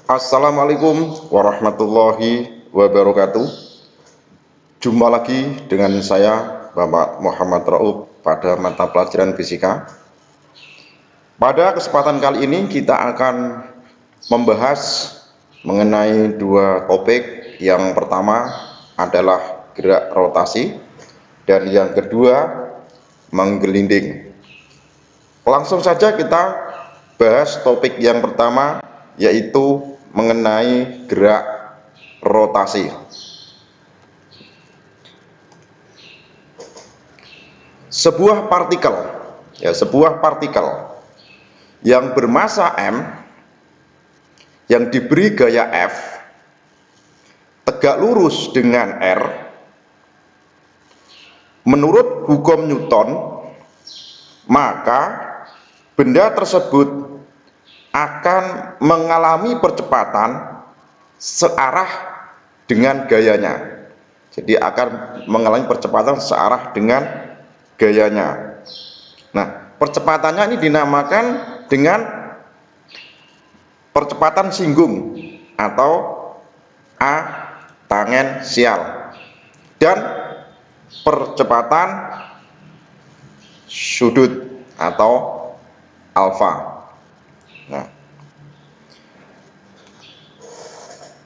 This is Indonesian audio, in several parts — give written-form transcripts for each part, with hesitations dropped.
Assalamualaikum warahmatullahi wabarakatuh. Jumpa lagi dengan saya Bapak Muhammad Rauf pada mata pelajaran fisika. Pada kesempatan kali ini kita akan membahas mengenai dua topik. Yang pertama adalah gerak rotasi dan yang kedua menggelinding. Langsung saja kita bahas topik yang pertama, yaitu mengenai gerak rotasi. Sebuah partikel yang bermassa m, yang diberi gaya F, tegak lurus dengan R, menurut hukum Newton, maka benda tersebut akan mengalami percepatan searah dengan gayanya. Jadi akan mengalami percepatan searah dengan gayanya. Nah, percepatannya ini dinamakan dengan percepatan singgung atau A tangensial dan percepatan sudut atau alfa. Nah,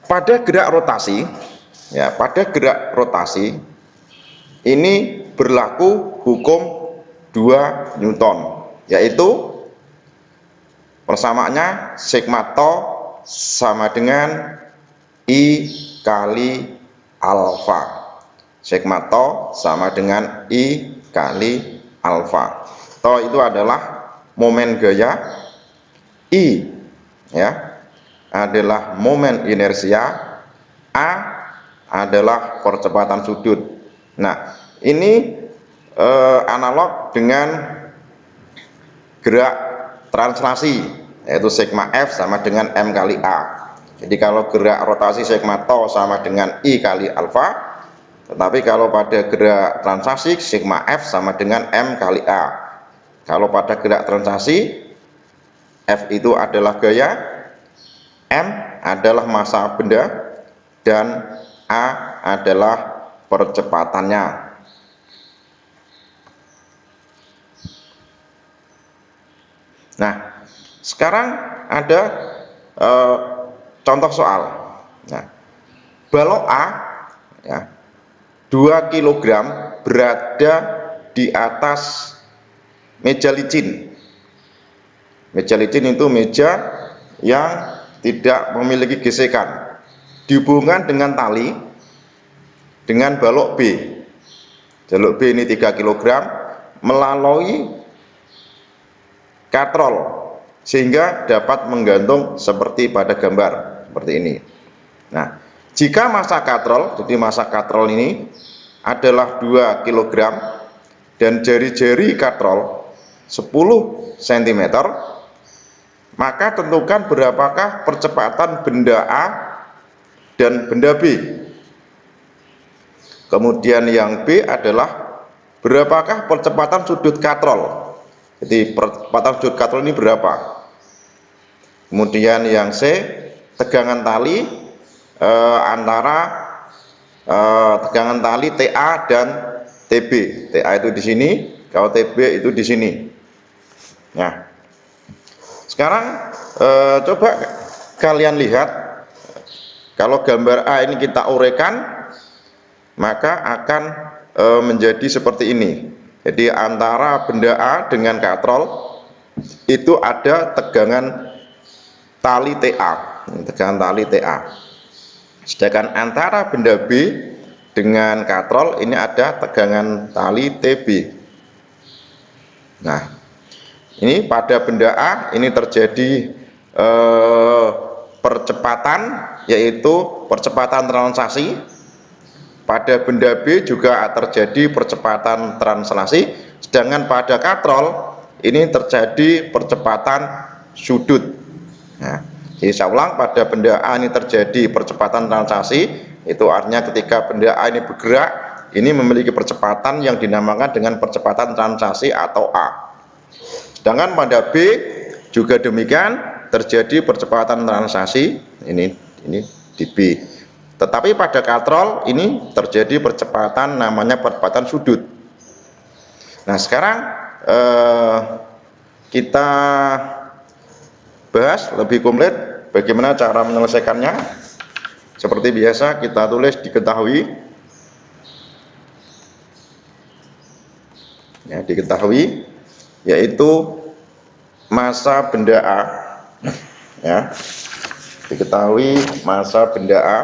pada gerak rotasi ini berlaku hukum 2 Newton, yaitu persamaannya sigma tau sama dengan I kali alfa. Sigma tau sama dengan I kali alfa. Tau itu adalah momen gaya, I adalah momen inersia, A adalah percepatan sudut. Nah, ini analog dengan gerak translasi, yaitu sigma F sama dengan M kali A. Jadi kalau gerak rotasi sigma tau sama dengan I kali alfa, tetapi kalau pada gerak translasi sigma F sama dengan M kali A. Kalau pada gerak translasi, F itu adalah gaya, M adalah massa benda, dan A adalah percepatannya. Nah, sekarang ada contoh soal. Nah, balok A 2 kg berada di atas meja licin. Meja licin itu meja yang tidak memiliki gesekan, dihubungkan dengan tali dengan balok B. Balok B ini 3 kg melalui katrol sehingga dapat menggantung seperti pada gambar seperti ini. Nah, jika massa katrol, jadi massa katrol ini adalah 2 kg dan jari-jari katrol 10 cm, maka tentukan berapakah percepatan benda A dan benda B. Kemudian yang B adalah berapakah percepatan sudut katrol. Jadi percepatan sudut katrol ini berapa. Kemudian yang C, tegangan tali antara tegangan tali TA dan TB. TA itu di sini, kalau TB itu di sini. Nah, sekarang coba kalian lihat, kalau gambar A ini kita uraikan, maka akan menjadi seperti ini. Jadi antara benda A dengan katrol itu ada tegangan tali TA, tegangan tali TA. Sedangkan antara benda B dengan katrol ini ada tegangan tali TB. Nah, ini pada benda A ini terjadi percepatan, yaitu percepatan translasi. Pada benda B juga terjadi percepatan translasi, sedangkan pada katrol ini terjadi percepatan sudut. Nah, jadi saya ulang, pada benda A ini terjadi percepatan translasi, itu artinya ketika benda A ini bergerak, ini memiliki percepatan yang dinamakan dengan percepatan translasi atau A. Sedangkan pada B juga demikian, terjadi percepatan translasi ini di B. Tetapi pada katrol ini terjadi percepatan namanya percepatan sudut. Nah, sekarang kita bahas lebih komplit bagaimana cara menyelesaikannya. Seperti biasa kita tulis diketahui. Ya, diketahui yaitu massa benda A, ya, diketahui massa benda A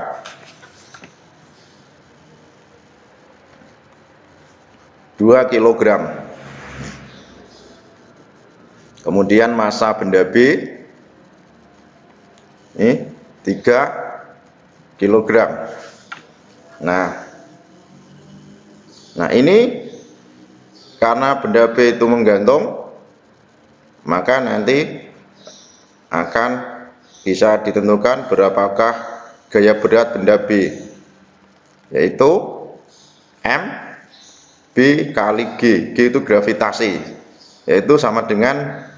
(2 kg), kemudian massa benda B ini 3 kg. Nah ini karena benda B itu menggantung, maka nanti akan bisa ditentukan berapakah gaya berat benda B, yaitu M B kali G. G itu gravitasi, yaitu sama dengan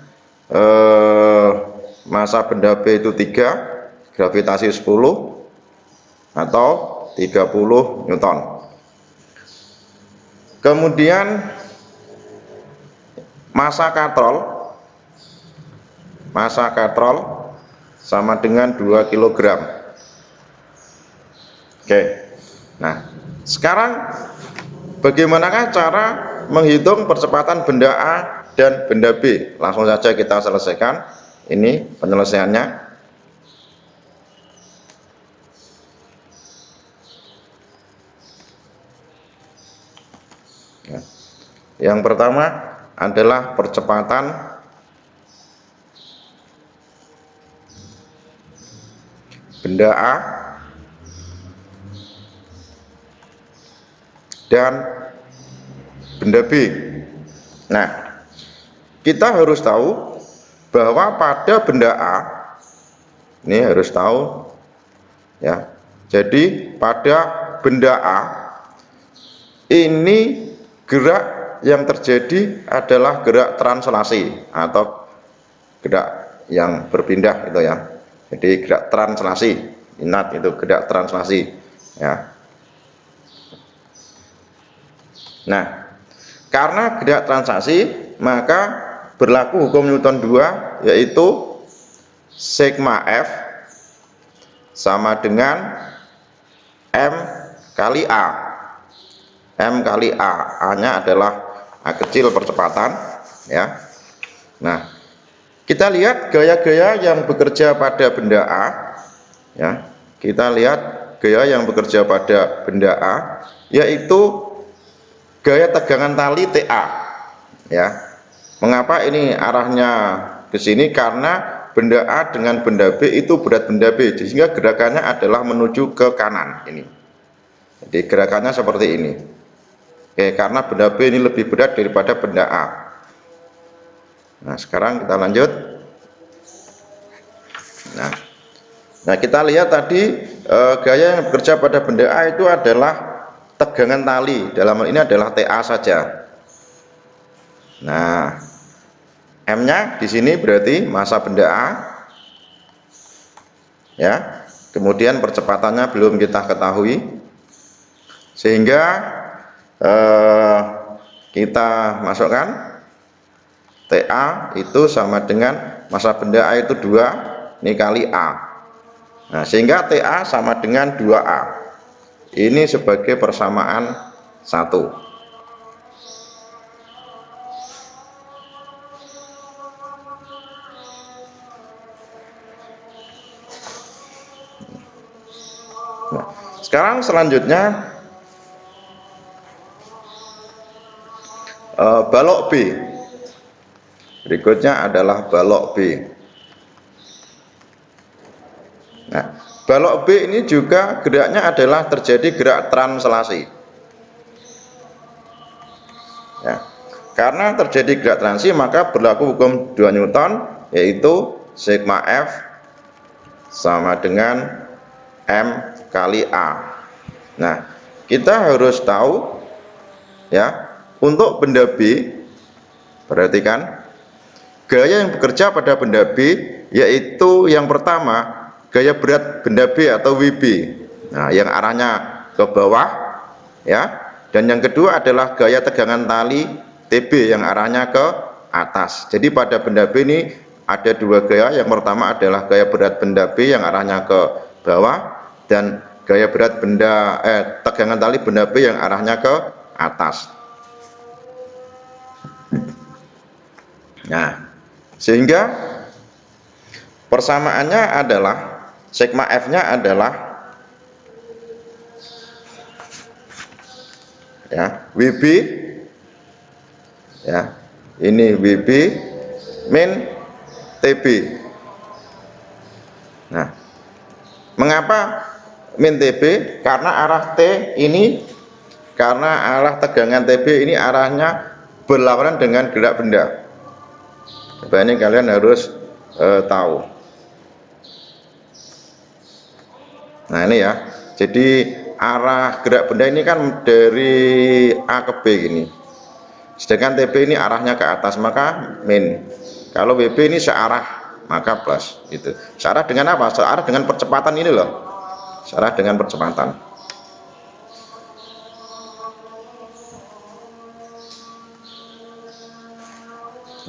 massa benda B itu 3, gravitasi 10 atau 30 Newton. Kemudian massa katrol sama dengan 2 kg. Oke. Nah, sekarang bagaimanakah cara menghitung percepatan benda A dan benda B? Langsung saja kita selesaikan. Ini penyelesaiannya. Ya. Yang pertama adalah percepatan benda A dan benda B. Nah, kita harus tahu bahwa pada benda A ini harus tahu, ya. Jadi pada benda A ini gerak yang terjadi adalah gerak translasi atau gerak yang berpindah itu, ya. Jadi gerak translasi, ingat itu gerak translasi, ya. Nah, karena gerak translasi maka berlaku hukum Newton 2, yaitu sigma F sama dengan M kali A. M kali A, A-nya adalah A kecil percepatan, ya. Nah, kita lihat gaya-gaya yang bekerja pada benda A, ya. Kita lihat gaya yang bekerja pada benda A, yaitu gaya tegangan tali TA, ya. Mengapa ini arahnya ke sini? Karena benda A dengan benda B itu berat benda B, sehingga gerakannya adalah menuju ke kanan ini. Jadi gerakannya seperti ini. Oke, karena benda B ini lebih berat daripada benda A. Nah, sekarang kita lanjut. Nah, kita lihat tadi gaya yang bekerja pada benda A itu adalah tegangan tali. Dalam hal ini adalah TA saja. Nah, M-nya di sini berarti massa benda A, ya. Kemudian percepatannya belum kita ketahui, sehingga kita masukkan TA itu sama dengan massa benda A itu 2 ini kali A. Nah, sehingga TA sama dengan 2A. Ini sebagai persamaan 1. Nah, sekarang selanjutnya balok B. Berikutnya adalah balok B. Nah, balok B ini juga geraknya adalah terjadi gerak translasi, ya. Karena terjadi gerak translasi maka berlaku hukum 2 Newton, yaitu sigma F sama dengan M kali A. Nah, kita harus tahu, ya, untuk benda B, perhatikan, Gaya yang bekerja pada benda B yaitu yang pertama gaya berat benda B atau WB, nah yang arahnya ke bawah ya, dan yang kedua adalah gaya tegangan tali TB yang arahnya ke atas. Jadi pada benda B ini ada dua gaya, yang pertama adalah gaya berat benda B yang arahnya ke bawah, dan gaya berat tegangan tali benda B yang arahnya ke atas. Nah, sehingga persamaannya adalah sigma F-nya adalah ya WB ya, ini WB min TB. Nah, mengapa min TB? Karena arah T ini, karena arah tegangan TB ini arahnya berlawanan dengan gerak benda. Coba ini kalian harus tahu. Nah ini ya, jadi arah gerak benda ini kan dari A ke B gini, sedangkan TB ini arahnya ke atas, maka min. Kalau WB ini searah, maka plus gitu. Searah dengan apa? Searah dengan percepatan ini loh, searah dengan percepatan.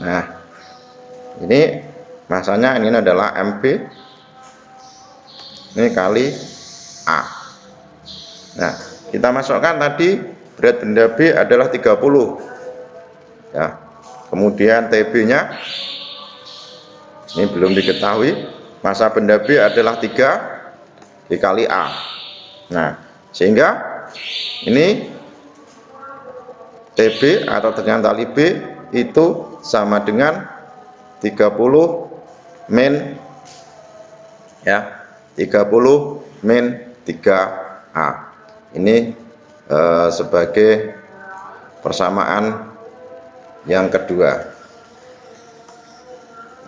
Nah ini masanya ini adalah MB, ini kali A. Nah, kita masukkan tadi berat benda B adalah 30 ya. Kemudian TB nya ini belum diketahui, massa benda B adalah 3 dikali A. Nah, sehingga ini TB atau tegangan tali B itu sama dengan 30 min ya, 30 min 3A. Ini sebagai persamaan yang kedua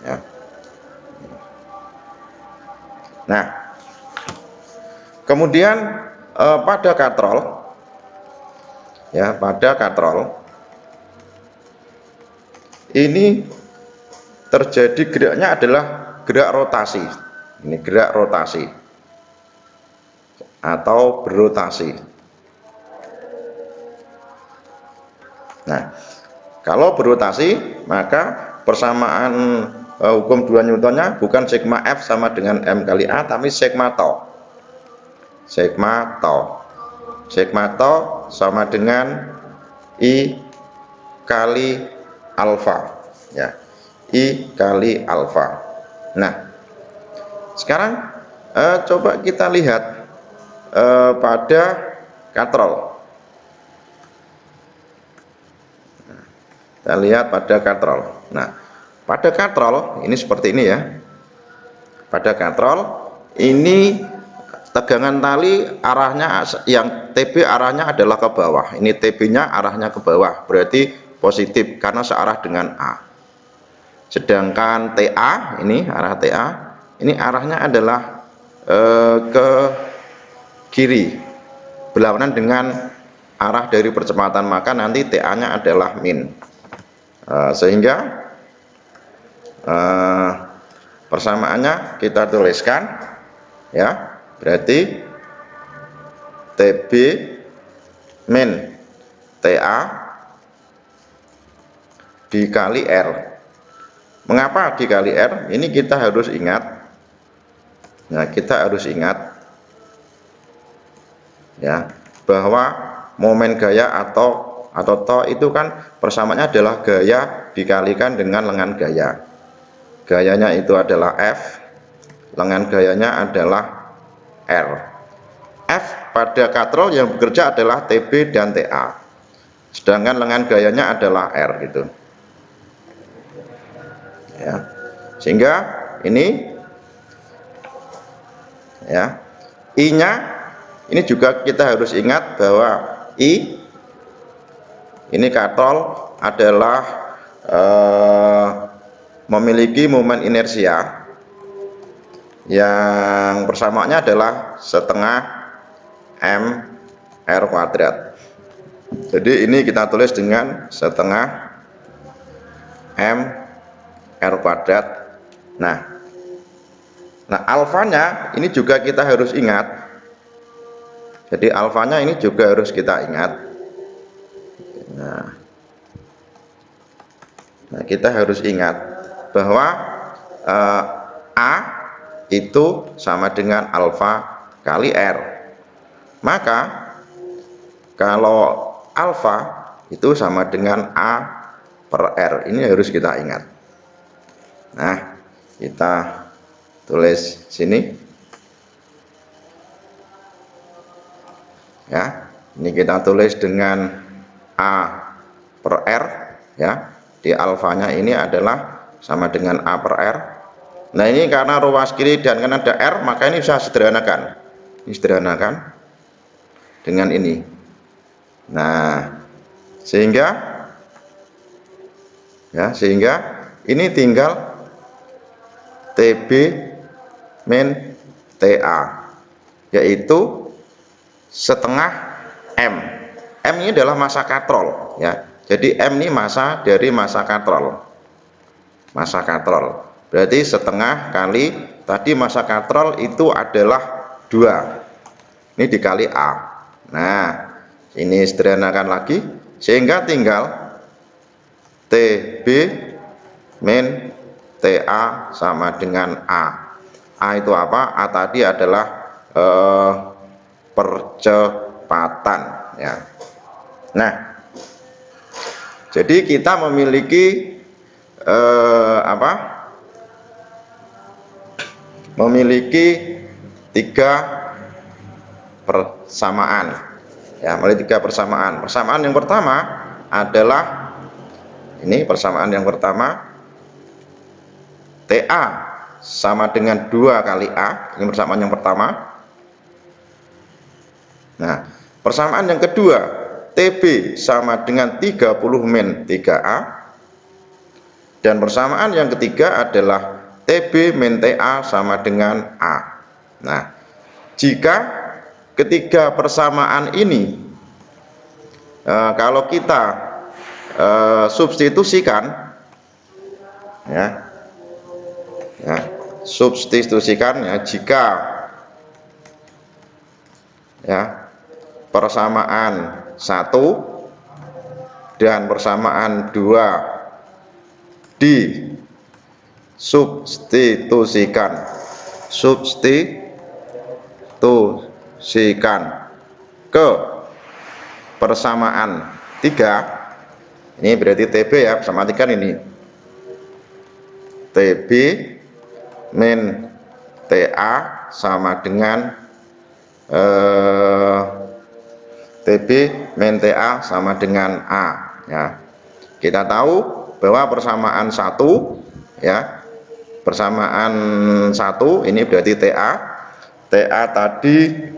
ya. Nah, kemudian pada katrol ya, pada katrol ini terjadi geraknya adalah gerak rotasi. Ini gerak rotasi atau berotasi. Nah, kalau berotasi maka persamaan hukum 2 Newtonnya bukan sigma F sama dengan M kali A, tapi sigma tau. Sigma tau. Sigma tau sama dengan I kali alfa ya. I kali alfa. Nah, sekarang coba kita lihat pada katrol. Kita lihat pada katrol. Nah, pada katrol ini seperti ini ya. Pada katrol ini tegangan tali arahnya, yang TB arahnya adalah ke bawah. Ini TB-nya arahnya ke bawah, berarti positif karena searah dengan A. Sedangkan TA ini arah TA ini arahnya adalah ke kiri, berlawanan dengan arah dari percepatan, maka nanti TA-nya adalah min. Sehingga persamaannya kita tuliskan ya, berarti TB min TA dikali R. Mengapa dikali R? Ini kita harus ingat. Nah, kita harus ingat ya, bahwa momen gaya atau to itu kan persamaannya adalah gaya dikalikan dengan lengan gaya. Gayanya itu adalah F, lengan gayanya adalah R. F pada katrol yang bekerja adalah TB dan TA, sedangkan lengan gayanya adalah R gitu ya. Sehingga ini ya, I nya ini juga kita harus ingat bahwa I ini katrol adalah memiliki momen inersia yang persamaannya adalah setengah M R kuadrat. Jadi ini kita tulis dengan setengah M R kuadrat. Nah, alfanya ini juga kita harus ingat. Jadi alfanya ini juga harus kita ingat. Nah, kita harus ingat bahwa A itu sama dengan alfa kali R. Maka kalau alfa itu sama dengan A per R. Ini harus kita ingat. Nah, kita tulis sini. Ya, ini kita tulis dengan A per R, ya. Di alfanya ini adalah sama dengan A per R. Nah, ini karena ruas kiri dan kanan ada R, maka ini bisa sederhanakan. Ini sederhanakan dengan ini. Nah, sehingga ini tinggal TB min TA, yaitu setengah M. M ini adalah massa katrol, ya. Jadi M ini massa dari massa katrol. Massa katrol berarti setengah kali tadi massa katrol itu adalah 2. Ini dikali A. Nah, ini sederhanakan lagi sehingga tinggal TB min TA sama dengan A. A itu apa? A tadi adalah percepatan, ya. Nah, jadi kita memiliki memiliki 3 persamaan, ya. Memiliki 3 persamaan. Persamaan yang pertama adalah ini, persamaan yang pertama TA sama dengan 2 kali A. Ini persamaan yang pertama. Nah, persamaan yang kedua TB sama dengan 30 min 3A. Dan persamaan yang ketiga adalah TB min TA sama dengan A. Nah, jika ketiga persamaan ini kalau kita substitusikan, ya, substitusikan, ya, jika, ya, persamaan 1 dan persamaan 2 disubstitusikan ke persamaan 3, ini berarti TB, ya, persamaan 3 ini TB min TA sama dengan TB min TA sama dengan A, ya. Kita tahu bahwa persamaan 1, ya, persamaan 1 ini berarti TA tadi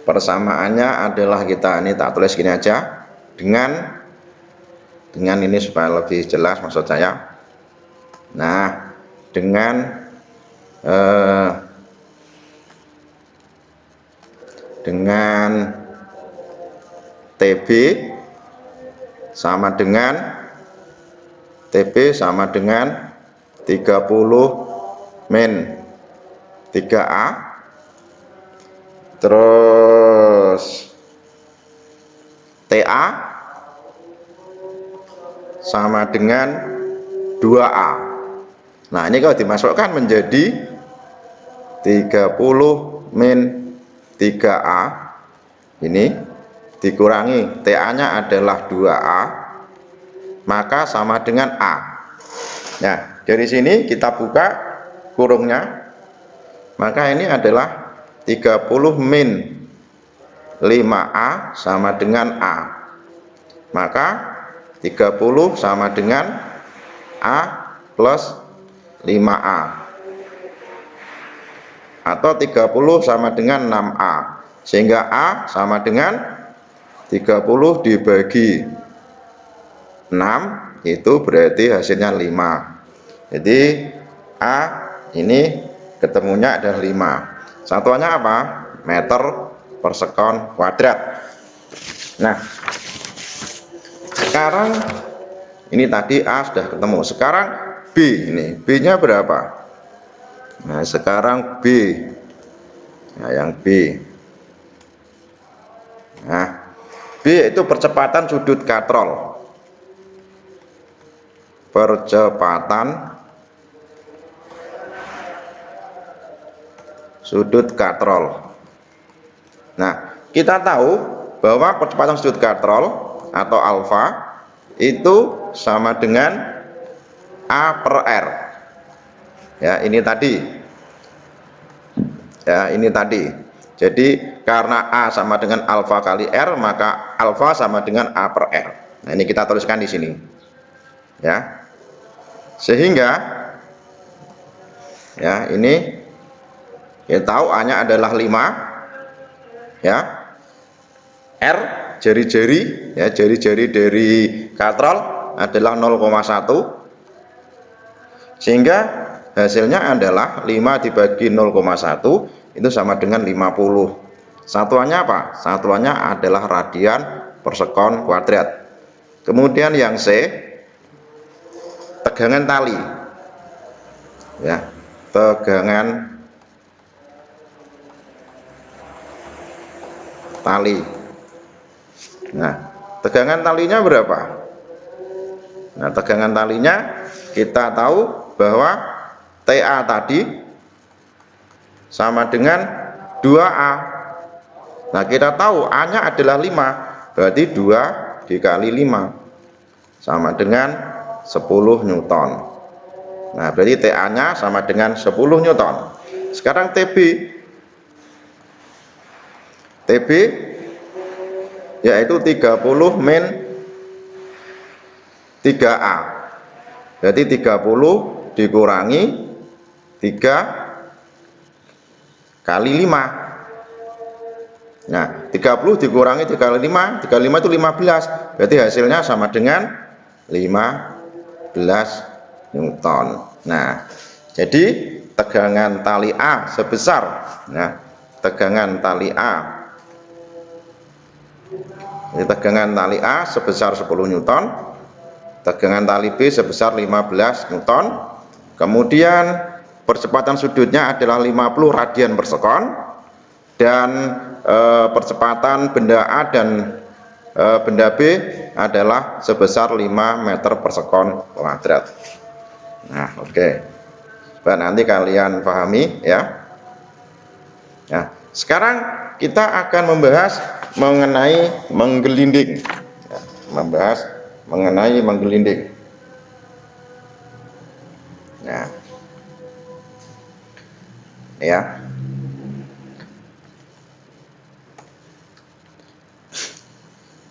persamaannya adalah, ini tak tulis gini aja dengan ini supaya lebih jelas maksud saya. Nah, dengan TB sama dengan 30 min 3A, terus TA sama dengan 2A. Nah, ini kalau dimasukkan menjadi 30 min 3A, ini dikurangi TA nya adalah 2A, maka sama dengan A. Nah, dari sini kita buka kurungnya, maka ini adalah 30 min 5A sama dengan A, maka 30 sama dengan A plus 5A, atau 30 sama dengan 6A, sehingga A sama dengan 30 dibagi 6, itu berarti hasilnya 5. Jadi A ini ketemunya adalah 5. Satuannya apa? Meter per sekon kuadrat. Nah, sekarang ini tadi A sudah ketemu. Sekarang ini B-nya berapa? Nah, sekarang B. Nah, yang B. Nah, B itu percepatan sudut katrol. Percepatan sudut katrol. Nah, kita tahu bahwa percepatan sudut katrol atau alfa itu sama dengan A per R. Ya, ini tadi. Ya, ini tadi. Jadi karena A sama dengan alfa kali R, maka alfa sama dengan A per R. Nah, ini kita tuliskan di sini. Ya. Sehingga ya, ini kita tahu A-nya adalah 5. Ya. R jari-jari, ya, jari-jari dari katrol adalah 0,1. Sehingga hasilnya adalah 5 dibagi 0,1 itu sama dengan 50. Satuannya apa? Satuannya adalah radian per sekon kuadrat. Kemudian yang C, tegangan tali. Ya, tegangan tali. Nah, tegangan talinya berapa? Nah, tegangan talinya kita tahu bahwa TA tadi sama dengan 2A. Nah, kita tahu A-nya adalah 5, berarti 2 dikali 5 sama dengan 10 Newton. Nah, berarti TA-nya sama dengan 10 Newton. Sekarang TB yaitu 30 min 3A. Berarti 30 dikurangi 3 kali 5. Nah, 30 dikurangi 3 kali 5, 3 kali 5 itu 15. Berarti hasilnya sama dengan 15 Newton. Nah, jadi tegangan tali A sebesar, nah, tegangan tali A, ini tegangan tali A sebesar 10 Newton, tegangan tali B sebesar 15 Newton, kemudian percepatan sudutnya adalah 50 radian per sekon, dan percepatan benda A dan benda B adalah sebesar 5 meter per sekon kuadrat. Nah, oke. Nanti kalian pahami ya. Nah, sekarang kita akan membahas mengenai menggelinding. Ya, membahas mengenai menggelinding. Nah, ya.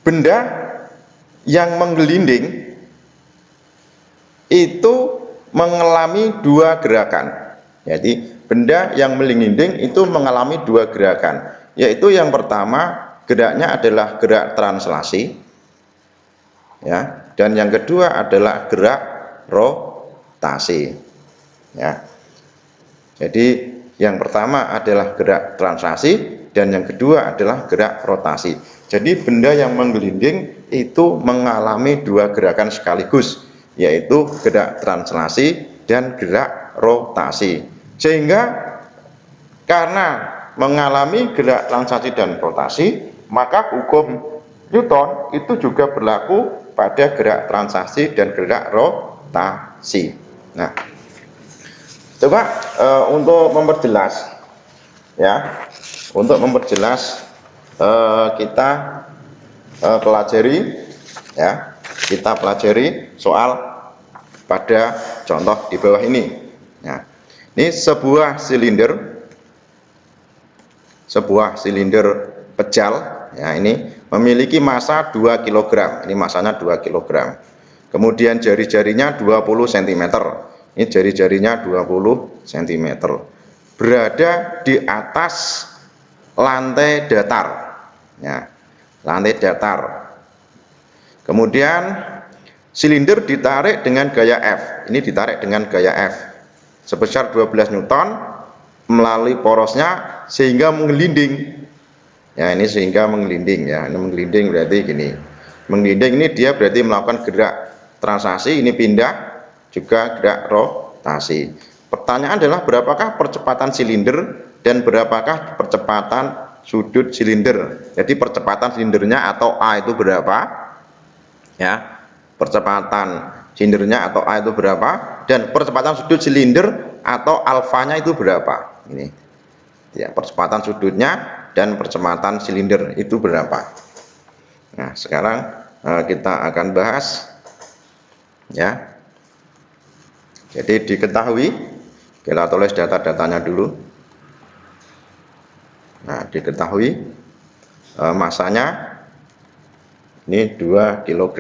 Benda yang menggelinding itu mengalami dua gerakan. Jadi benda yang menggelinding itu mengalami dua gerakan, yaitu yang pertama geraknya adalah gerak translasi, ya, dan yang kedua adalah gerak rotasi. Ya. Jadi yang pertama adalah gerak translasi dan yang kedua adalah gerak rotasi. Jadi benda yang menggelinding itu mengalami dua gerakan sekaligus, yaitu gerak translasi dan gerak rotasi. Sehingga karena mengalami gerak translasi dan rotasi, maka hukum Newton itu juga berlaku pada gerak translasi dan gerak rotasi. Nah, coba untuk memperjelas, ya, untuk memperjelas kita pelajari, ya, kita pelajari soal pada contoh di bawah ini. Nah, ini sebuah silinder pejal, ya, ini memiliki massa 2 kg. Ini massanya 2 kg. Kemudian jari-jarinya 20 cm. Ini jari-jarinya 20 cm. Berada di atas lantai datar. Ya, lantai datar. Kemudian silinder ditarik dengan gaya F. Ini ditarik dengan gaya F sebesar 12 Newton melalui porosnya sehingga menggelinding. Ya, ini sehingga menggelinding, ya. Ini menggelinding berarti gini. Menggelinding ini dia berarti melakukan gerak translasi, ini pindah juga gerak rotasi. Pertanyaan adalah berapakah percepatan silinder dan berapakah percepatan sudut silinder. Jadi percepatan silindernya atau A itu berapa? Ya, percepatan silindernya atau A itu berapa, dan percepatan sudut silinder atau alfanya itu berapa. Ini ya, percepatan sudutnya dan percepatan silinder itu berapa. Nah, sekarang kita akan bahas ya. Jadi diketahui, kita tulis data-datanya dulu. Nah, diketahui masanya ini 2 kg.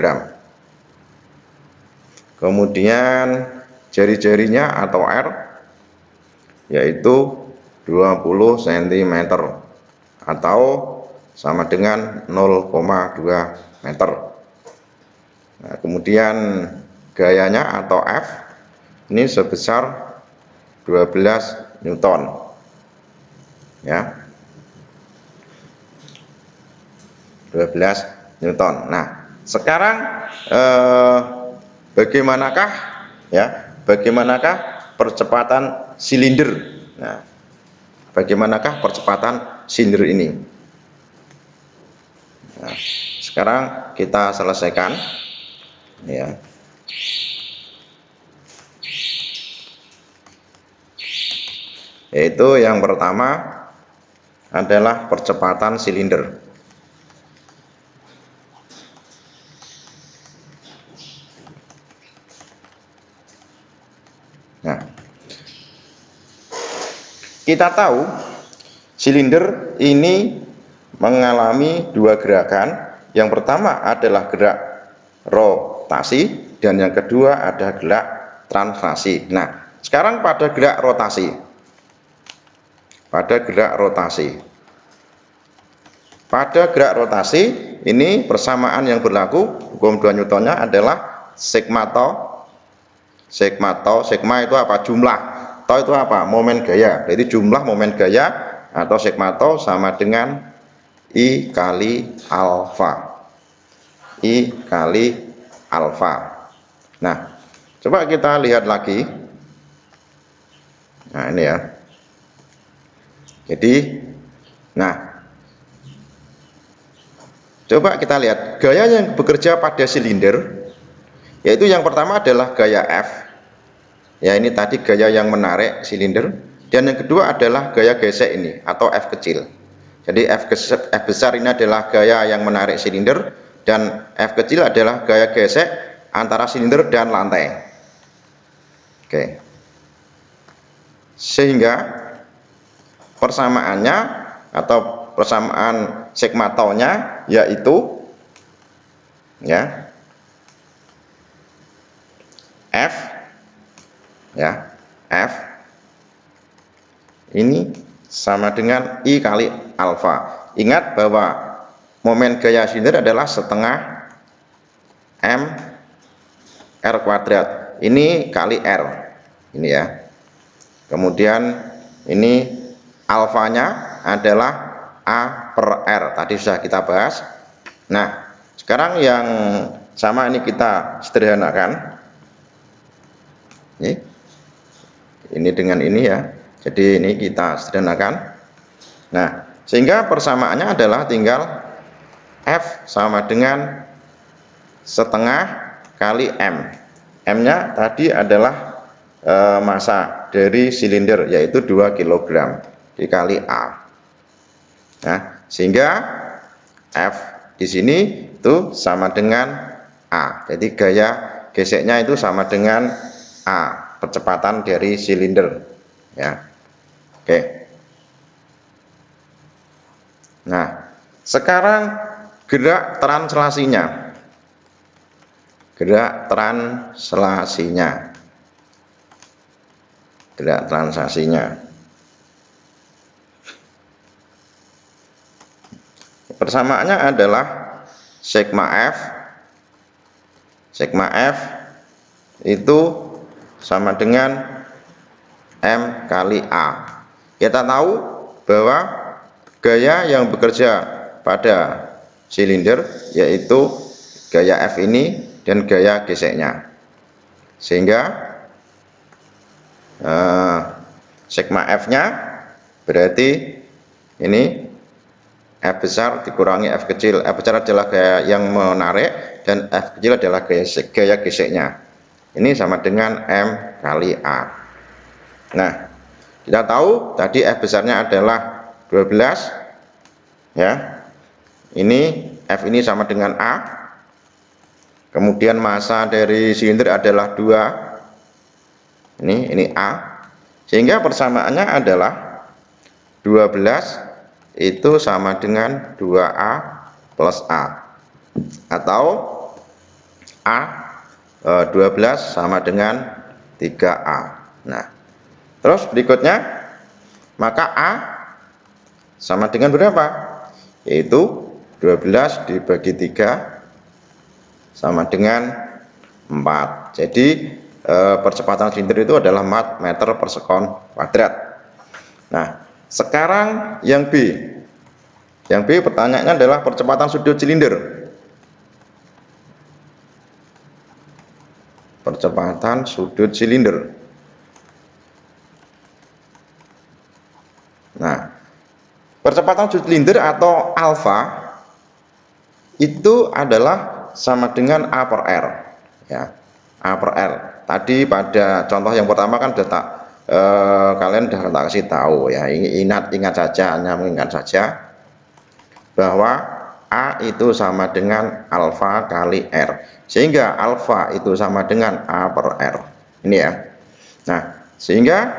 Kemudian jari-jarinya atau R yaitu 20 cm atau sama dengan 0,2 meter. Nah, kemudian gayanya atau F ini sebesar 12 Newton ya, 12 Newton. Nah, sekarang bagaimanakah percepatan silinder? Nah, bagaimanakah percepatan silinder ini? Nah, sekarang kita selesaikan ya. Yaitu yang pertama adalah percepatan silinder. Nah, kita tahu silinder ini mengalami 2 gerakan. Yang pertama adalah gerak rotasi dan yang kedua ada gerak translasi. Nah, sekarang pada gerak rotasi. Pada gerak rotasi ini persamaan yang berlaku, hukum 2 Newtonnya adalah sigma tau. Sigma itu apa? Jumlah. Tau itu apa? Momen gaya. Jadi jumlah momen gaya atau sigma tau sama dengan I kali alfa. I kali alfa. Nah, coba kita lihat lagi. Nah, ini ya. Jadi, nah, coba kita lihat gaya yang bekerja pada silinder, yaitu yang pertama adalah gaya F. Ya, ini tadi gaya yang menarik silinder, dan yang kedua adalah gaya gesek ini atau F kecil. Jadi F besar ini adalah gaya yang menarik silinder, dan F kecil adalah gaya gesek antara silinder dan lantai. Oke. Sehingga persamaannya atau persamaan sigma tau-nya yaitu ya F ya, F ini sama dengan I kali alfa. Ingat bahwa momen gaya silinder adalah setengah M R kuadrat. Ini kali R. Ini ya. Kemudian ini alfanya adalah A per R. Tadi sudah kita bahas. Nah, sekarang yang sama ini kita sederhanakan. Ini dengan ini ya. Jadi ini kita sederhanakan. Nah, sehingga persamaannya adalah tinggal F sama dengan setengah kali M. M-nya tadi adalah massa dari silinder, yaitu 2 kg dikali A. Nah, sehingga F di sini itu sama dengan A. Jadi gaya geseknya itu sama dengan A, percepatan dari silinder ya. Oke. Nah, sekarang gerak translasinya. Gerak translasinya. Persamaannya adalah sigma F itu sama dengan M kali A. Kita tahu bahwa gaya yang bekerja pada silinder yaitu gaya F ini dan gaya geseknya. Sehingga sigma F-nya berarti ini F besar dikurangi F kecil. F besar adalah gaya yang menarik dan F kecil adalah gaya geseknya. Ini sama dengan M kali A. Nah, kita tahu tadi F besarnya adalah 12 ya. Ini F ini sama dengan A. Kemudian massa dari silinder adalah 2. Ini A. Sehingga persamaannya adalah 12 itu sama dengan 2A plus A, atau A 12 sama dengan 3A. Nah, terus berikutnya maka A sama dengan berapa? Yaitu 12 dibagi 3 sama dengan 4. Jadi percepatan silinder itu adalah 4 meter per sekon kuadrat. Nah, sekarang yang B. Yang B pertanyaannya adalah percepatan sudut silinder. Percepatan sudut silinder. Nah, percepatan sudut silinder atau alfa itu adalah sama dengan A per R. Ya, A per R. Tadi pada contoh yang pertama kan sudah kalian sudah tak kasih tahu ya, ingat saja, hanya mengingat saja bahwa A itu sama dengan alfa kali R, sehingga alfa itu sama dengan A per R. Ini ya. Nah, sehingga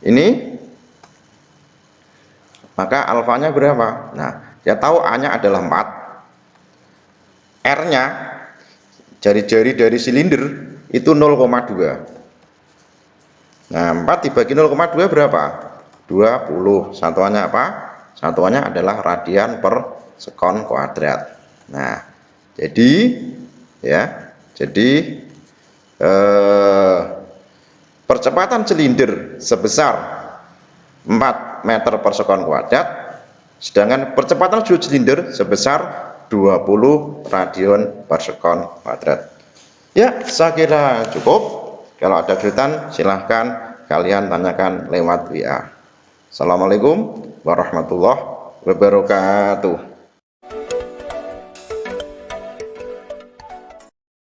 ini maka alfanya berapa? Nah, ya tahu A-nya adalah 4, R-nya jari-jari dari silinder itu 0,2. Nah, 4 dibagi 0,2 berapa? 20. Satuannya apa? Satuannya adalah radian per sekon kuadrat. Nah, jadi ya, jadi percepatan silinder sebesar 4 meter per sekon kuadrat, sedangkan percepatan sudut silinder sebesar 20 radian per sekon kuadrat. Ya, saya kira cukup. Kalau ada kesulitan silahkan kalian tanyakan lewat WA. Assalamualaikum warahmatullahi wabarakatuh.